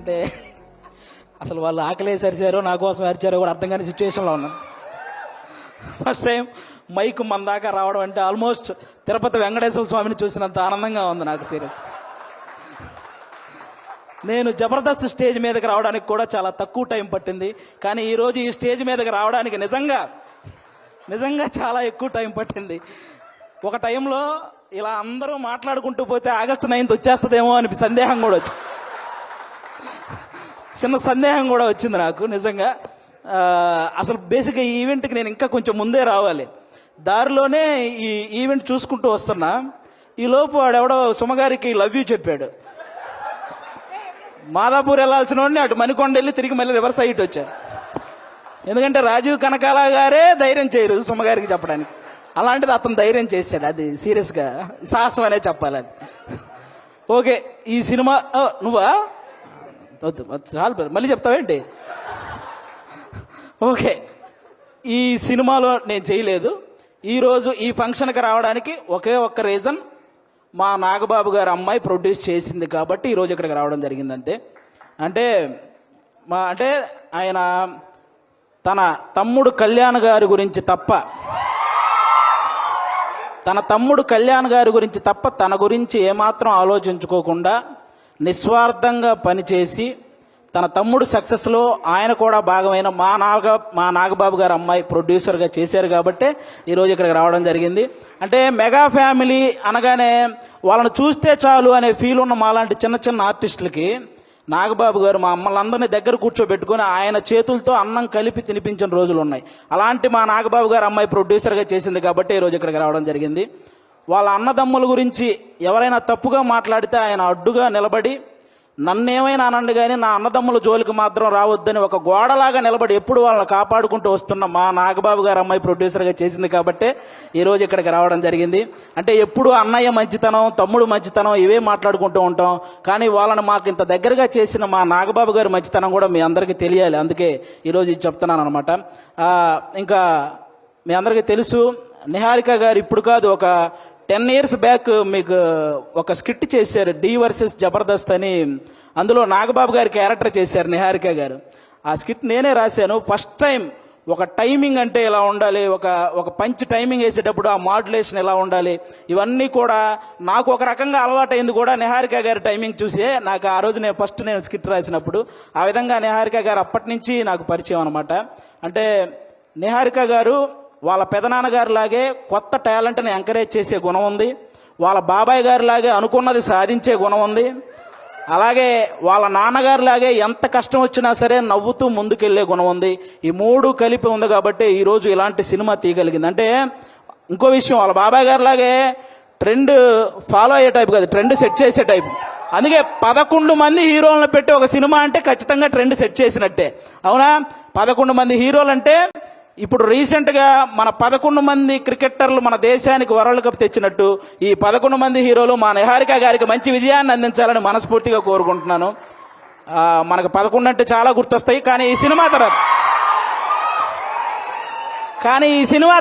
అంటే అసలు వాళ్ళు ఆకలేసి అరిచారో నా కోసం అరిచారో కూడా అర్థం కాని సిచ్యువేషన్లో ఉన్నాను. ఫస్ట్ టైం మైక్ మన దాకా రావడం అంటే ఆల్మోస్ట్ తిరుపతి వెంకటేశ్వర స్వామిని చూసినంత ఆనందంగా ఉంది నాకు. సీరియస్, నేను జబర్దస్త్ స్టేజ్ మీదకి రావడానికి కూడా చాలా తక్కువ టైం పట్టింది. కానీ ఈరోజు ఈ స్టేజ్ మీదకి రావడానికి నిజంగా చాలా ఎక్కువ టైం పట్టింది. ఒక టైంలో ఇలా అందరూ మాట్లాడుకుంటూ పోతే ఆగస్టు 9th వచ్చేస్తుందేమో అని సందేహం కూడా వచ్చింది. చిన్న సందేహం కూడా వచ్చింది నాకు నిజంగా. అసలు బేసిక్గా ఈ ఈవెంట్కి నేను ఇంకా కొంచెం ముందే రావాలి. దారిలోనే ఈ ఈవెంట్ చూసుకుంటూ వస్తున్నా. ఈ లోపు వాడెవడో సుమగారికి లవ్ యూ చెప్పాడు. మాదాపూర్ వెళ్ళాల్సిన వాడిని అటు మణికొండ వెళ్ళి తిరిగి మళ్ళీ రివర్స్ అయ్యి వచ్చారు. ఎందుకంటే రాజీవ్ కనకాల గారే ధైర్యం చేయరు సుమగారికి చెప్పడానికి. అలాంటిది అతను ధైర్యం చేశాడు. అది సీరియస్గా సాహసం అనే చెప్పాలి అది. ఓకే, ఈ సినిమా నువ్వా చాలు మళ్ళీ చెప్తావేంటి? ఓకే, ఈ సినిమాలో నేను చేయలేదు. ఈరోజు ఈ ఫంక్షన్కి రావడానికి ఒకే ఒక్క రీజన్, మా నాగబాబు గారు అమ్మాయి ప్రొడ్యూస్ చేసింది కాబట్టి ఈరోజు ఇక్కడికి రావడం జరిగింది అంతే. అంటే ఆయన తన తమ్ముడు కళ్యాణ్ గారి గురించి తప్ప తన గురించి ఏమాత్రం ఆలోచించుకోకుండా నిస్వార్థంగా పనిచేసి తన తమ్ముడు సక్సెస్లో ఆయన కూడా భాగమైన మా నాగబాబు గారు అమ్మాయి ప్రొడ్యూసర్గా చేశారు కాబట్టి ఈరోజు ఇక్కడికి రావడం జరిగింది. అంటే మెగా ఫ్యామిలీ అనగానే వాళ్ళని చూస్తే చాలు అనే ఫీల్ ఉన్న మాలాంటి చిన్న చిన్న ఆర్టిస్టులకి నాగబాబు గారు మా అమ్మలందరినీ దగ్గర కూర్చోబెట్టుకుని ఆయన చేతులతో అన్నం కలిపి తినిపించిన రోజులు ఉన్నాయి. అలాంటి మా నాగబాబు గారు అమ్మాయి ప్రొడ్యూసర్గా చేసింది కాబట్టి ఈరోజు ఇక్కడికి రావడం జరిగింది. వాళ్ళ అన్నదమ్ముల గురించి ఎవరైనా తప్పుగా మాట్లాడితే ఆయన అడ్డుగా నిలబడి నన్నేమైనా అనండి కానీ నా అన్నదమ్ముల జోలికి మాత్రం రావద్దని ఒక గోడలాగా నిలబడి ఎప్పుడు వాళ్ళని కాపాడుకుంటూ వస్తున్న మా నాగబాబు గారు అమ్మాయి ప్రొడ్యూసర్గా చేసింది కాబట్టి ఈరోజు ఇక్కడికి రావడం జరిగింది. అంటే ఎప్పుడు అన్నయ్య మంచితనం, తమ్ముడు మంచితనం ఇవే మాట్లాడుకుంటూ ఉంటాం. కానీ వాళ్ళని మాకు ఇంత దగ్గరగా చేసిన మా నాగబాబు గారి మంచితనం కూడా మీ అందరికీ తెలియాలి. అందుకే ఈరోజు ఇది చెప్తున్నాను అనమాట. ఇంకా మీ అందరికీ తెలుసు, నిహారిక గారు ఇప్పుడు కాదు, ఒక 10 years బ్యాక్ మీకు ఒక స్కిట్ చేశారు, డి వర్సెస్ జబర్దస్త్ అని. అందులో నాగబాబు గారి క్యారెక్టర్ చేశారు నిహారిక గారు. ఆ స్కిట్ నేనే రాశాను. ఫస్ట్ టైం ఒక టైమింగ్ అంటే ఎలా ఉండాలి, ఒక పంచ్ టైమింగ్ వేసేటప్పుడు ఆ మాడ్యులేషన్ ఎలా ఉండాలి, ఇవన్నీ కూడా నాకు ఒక రకంగా అలవాటైంది కూడా నిహారిక గారి టైమింగ్ చూసే. నాకు ఆ రోజు నేను స్కిట్ రాసినప్పుడు ఆ విధంగా నిహారిక గారు అప్పటి నుంచి నాకు పరిచయం అనమాట. అంటే నిహారిక గారు వాళ్ళ పెదనాన్నగారి లాగే కొత్త టాలెంట్ని ఎంకరేజ్ చేసే గుణం ఉంది. వాళ్ళ బాబాయ్ గారి లాగే అనుకున్నది సాధించే గుణం ఉంది. అలాగే వాళ్ళ నాన్నగారి లాగే ఎంత కష్టం వచ్చినా సరే నవ్వుతూ ముందుకెళ్లే గుణం ఉంది. ఈ మూడు కలిపి ఉంది కాబట్టి ఈరోజు ఇలాంటి సినిమా తీయగలిగింది. అంటే ఇంకో విషయం, వాళ్ళ బాబాయ్ గారి లాగే ట్రెండ్ ఫాలో అయ్యే టైప్ కాదు, ట్రెండ్ సెట్ చేసే టైప్. అందుకే 11 మంది హీరోలను పెట్టి ఒక సినిమా అంటే ఖచ్చితంగా ట్రెండ్ సెట్ చేసినట్టే. అవునా? 11 మంది హీరోలు అంటే ఇప్పుడు రీసెంట్గా మన 11 మంది క్రికెటర్లు మన దేశానికి వరల్డ్ కప్ తెచ్చినట్టు ఈ 11 మంది హీరోలు మా నిహారిక గారికి మంచి విజయాన్ని అందించాలని మనస్ఫూర్తిగా కోరుకుంటున్నాను. మనకు 11 అంటే చాలా గుర్తొస్తాయి, కానీ ఈ సినిమా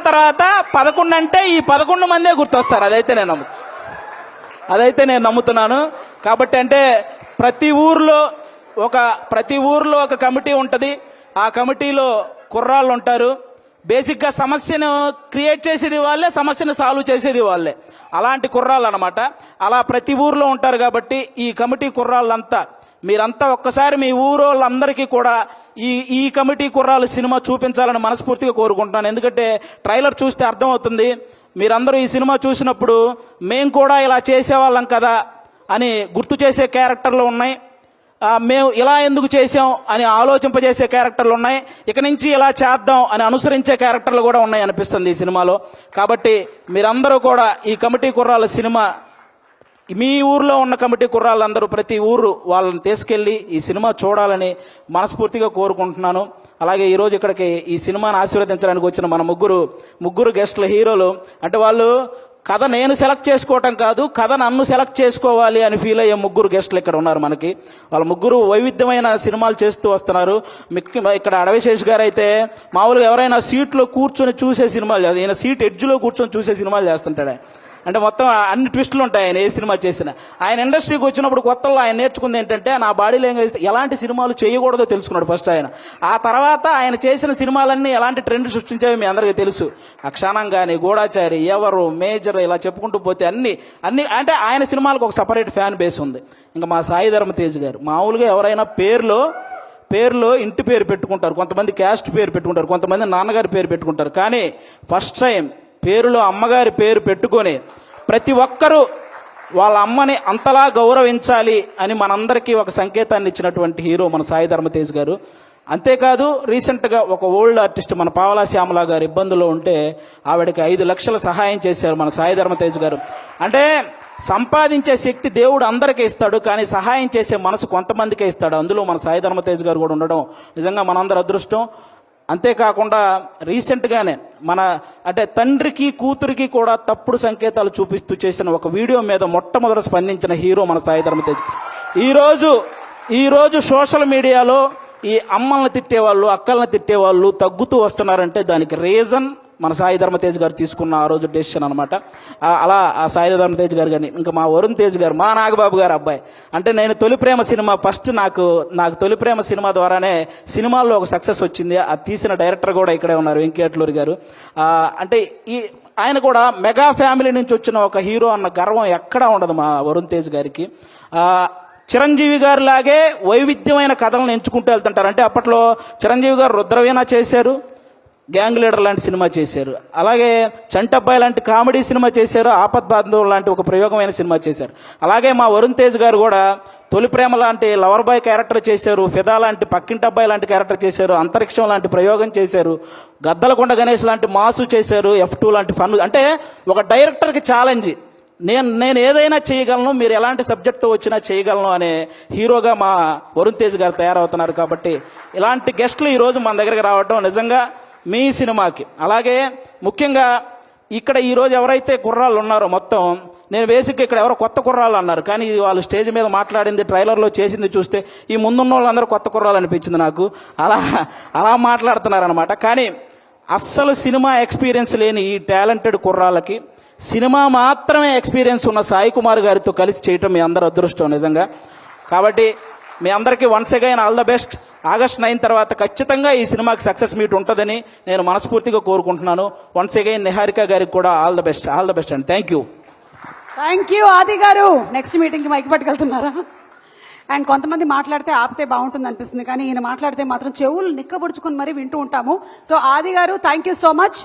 తర్వాత 11 అంటే ఈ 11 మందే గుర్తొస్తారు. అదైతే నేను నమ్ముతున్నాను. కాబట్టి అంటే ప్రతి ఊర్లో ఒక కమిటీ ఉంటుంది. ఆ కమిటీలో కుర్రాళ్ళు ఉంటారు. బేసిక్గా సమస్యను క్రియేట్ చేసేది వాళ్ళే, సమస్యను సాల్వ్ చేసేది వాళ్ళే. అలాంటి కుర్రాళ్ళు అనమాట. అలా ప్రతి ఊర్లో ఉంటారు. కాబట్టి ఈ కమిటీ కుర్రాళ్ళంతా మీరంతా ఒక్కసారి మీ ఊరోళ్ళందరికీ కూడా ఈ కమిటీ కుర్రాళ్ళు సినిమా చూపించాలని మనస్ఫూర్తిగా కోరుకుంటున్నాను. ఎందుకంటే ట్రైలర్ చూస్తే అర్థమవుతుంది. మీరందరూ ఈ సినిమా చూసినప్పుడు మేము కూడా ఇలా చేసేవాళ్ళం కదా అని గుర్తు చేసే క్యారెక్టర్లు ఉన్నాయి. మేము ఇలా ఎందుకు చేసాం అని ఆలోచింపజేసే క్యారెక్టర్లు ఉన్నాయి. ఇక నుంచి ఇలా చేద్దాం అని అనుసరించే క్యారెక్టర్లు కూడా ఉన్నాయి అనిపిస్తుంది ఈ సినిమాలో. కాబట్టి మీరందరూ కూడా ఈ కమిటీ కుర్రాళ్ళ సినిమా, మీ ఊర్లో ఉన్న కమిటీ కుర్రాళ్ళందరూ ప్రతి ఊరు వాళ్ళని తీసుకెళ్ళి ఈ సినిమా చూడాలని మనస్ఫూర్తిగా కోరుకుంటున్నాను. అలాగే ఈరోజు ఇక్కడికి ఈ సినిమాని ఆశీర్వదించడానికి వచ్చిన మన ముగ్గురు గెస్ట్ల హీరోలు, అంటే వాళ్ళు కథ నేను సెలెక్ట్ చేసుకోవటం కాదు, కథ నన్ను సెలెక్ట్ చేసుకోవాలి అని ఫీల్ అయ్యే 3 గెస్టులు ఇక్కడ ఉన్నారు మనకి. వాళ్ళ 3 వైవిధ్యమైన సినిమాలు చేస్తూ వస్తున్నారు. ఇక్కడ అడవిశేష్ గారు అయితే మామూలుగా ఎవరైనా సీట్లో కూర్చొని చూసే సినిమాలు, ఈయన సీట్ ఎడ్జ్లో కూర్చొని చూసే సినిమాలు చేస్తుంటాడు. అంటే మొత్తం అన్ని ట్విస్టులు ఉంటాయి ఆయన ఏ సినిమా చేసినా. ఆయన ఇండస్ట్రీకి వచ్చినప్పుడు కొత్తలో ఆయన నేర్చుకుంది ఏంటంటే నా బాడీ లాంగ్వేజ్ ఎలాంటి సినిమాలు చేయకూడదో తెలుసుకున్నాడు ఫస్ట్ ఆయన. ఆ తర్వాత ఆయన చేసిన సినిమాలన్నీ ఎలాంటి ట్రెండ్ సృష్టించాయో మీ అందరికీ తెలుసు. అక్షాణం కానీ, గూఢాచారి, ఎవరు, మేజర్, ఇలా చెప్పుకుంటూ పోతే అన్ని అంటే ఆయన సినిమాలకు ఒక సపరేట్ ఫ్యాన్ బేస్ ఉంది. ఇంకా మా సాయి ధర్మ తేజ్ గారు మామూలుగా ఎవరైనా పేరులో ఇంటి పేరు పెట్టుకుంటారు, కొంతమంది క్యాస్ట్ పేరు పెట్టుకుంటారు, కొంతమంది నాన్నగారి పేరు పెట్టుకుంటారు. కానీ ఫస్ట్ టైం పేరులో అమ్మగారి పేరు పెట్టుకొని ప్రతి ఒక్కరూ వాళ్ళ అమ్మని అంతలా గౌరవించాలి అని మనందరికీ ఒక సంకేతాన్ని ఇచ్చినటువంటి హీరో మన సాయి ధర్మ తేజ్ గారు. అంతేకాదు రీసెంట్గా ఒక ఓల్డ్ ఆర్టిస్ట్ మన పావలా శ్యామల గారు ఇబ్బందుల్లో ఉంటే ఆవిడకి 5 లక్షల సహాయం చేశారు మన సాయి ధర్మ తేజ్ గారు. అంటే సంపాదించే శక్తి దేవుడు అందరికీ ఇస్తాడు, కానీ సహాయం చేసే మనసు కొంతమందికే ఇస్తాడు. అందులో మన సాయి ధర్మ తేజ్ గారు కూడా ఉండడం నిజంగా మనందరి అదృష్టం. అంతేకాకుండా రీసెంట్గానే అంటే తండ్రికి కూతురికి కూడా తప్పుడు సంకేతాలు చూపిస్తూ చేసిన ఒక వీడియో మీద మొట్టమొదట స్పందించిన హీరో మన సాయి ధర్మ తేజ్. ఈరోజు సోషల్ మీడియాలో ఈ అమ్మల్ని తిట్టేవాళ్ళు, అక్కల్ని తిట్టేవాళ్ళు తగ్గుతూ వస్తున్నారంటే దానికి రీజన్ మన సాయి ధర్మ తేజ్ గారు తీసుకున్న ఆ రోజు డెసిషన్ అనమాట. అలా ఆ సాయి ధర్మ తేజ్ గారు కానీ ఇంకా మా వరుణ్ తేజ్ గారు, మా నాగబాబు గారు అబ్బాయి. అంటే నేను తొలి ప్రేమ సినిమా ఫస్ట్ నాకు తొలి ప్రేమ సినిమా ద్వారానే సినిమాల్లో ఒక సక్సెస్ వచ్చింది. అది తీసిన డైరెక్టర్ కూడా ఇక్కడే ఉన్నారు, వెంకటేశ్వర గారు. అంటే ఆయన కూడా మెగా ఫ్యామిలీ నుంచి వచ్చిన ఒక హీరో అన్న గర్వం ఎక్కడా ఉండదు మా వరుణ్ తేజ్ గారికి. చిరంజీవి గారు లాగే వైవిధ్యమైన కథలను ఎంచుకుంటూ వెళ్తుంటారు. అంటే అప్పట్లో చిరంజీవి గారు రుద్రవీణ చేశారు, గ్యాంగ్ లీడర్ లాంటి సినిమా చేశారు, అలాగే చంటబ్బాయి లాంటి కామెడీ సినిమా చేశారు, ఆపద్ బాంధవ్ లాంటి ఒక ప్రయోగమైన సినిమా చేశారు. అలాగే మా వరుణ్ తేజ్ గారు కూడా తొలి ప్రేమ లాంటి లవర్ బాయ్ క్యారెక్టర్ చేశారు, ఫిదా లాంటి పక్కింటబ్బాయి లాంటి క్యారెక్టర్ చేశారు, అంతరిక్షం లాంటి ప్రయోగం చేశారు, గద్దలకొండ గణేష్ లాంటి మాసు చేశారు, F2 లాంటి ఫన్. అంటే ఒక డైరెక్టర్కి ఛాలెంజ్, నేను ఏదైనా చేయగలను, మీరు ఎలాంటి సబ్జెక్ట్తో వచ్చినా చేయగలను అనే హీరోగా మా వరుణ్ తేజ్ గారు తయారవుతున్నారు. కాబట్టి ఇలాంటి గెస్టులు ఈరోజు మన దగ్గరికి రావడం నిజంగా మీ సినిమాకి, అలాగే ముఖ్యంగా ఇక్కడ ఈరోజు ఎవరైతే కుర్రాళ్ళు ఉన్నారో మొత్తం, నేను బేసిక్గా ఇక్కడ ఎవరో కొత్త కుర్రాళ్ళు అన్నారు, కానీ వాళ్ళు స్టేజ్ మీద మాట్లాడింది, ట్రైలర్లో చేసింది చూస్తే ఈ ముందున్న వాళ్ళందరూ కొత్త కుర్రాళ్ళు అనిపించింది నాకు. అలా మాట్లాడుతున్నారనమాట. కానీ అస్సలు సినిమా ఎక్స్పీరియన్స్ లేని ఈ టాలెంటెడ్ కుర్రాళ్ళకి సినిమా మాత్రమే ఎక్స్పీరియన్స్ ఉన్న సాయి కుమార్ గారితో కలిసి చేయటం మీ అందరి అదృష్టం నిజంగా. కాబట్టి మీ అందరికీ once again all the best. August 9 తర్వాత ఖచ్చితంగా ఈ సినిమాకి సక్సెస్ మీట్ ఉంటుందని నేను మనస్ఫూర్తిగా కోరుకుంటున్నాను. వన్స్ అగైన్ నిహారిక గారికి కూడా ఆల్ ద బెస్ట్ అండి. థ్యాంక్ యూ ఆది గారు. నెక్స్ట్ మీటింగ్కి మైక్ పట్టుకెళ్తున్నారా? అండ్ కొంతమంది మాట్లాడితే ఆపితే బాగుంటుంది అనిపిస్తుంది, కానీ ఈయన మాట్లాడితే మాత్రం చెవులు నిక్కబుడుచుకుని మరీ వింటూ ఉంటాము. సో ఆది గారు, థ్యాంక్ యూ సో మచ్.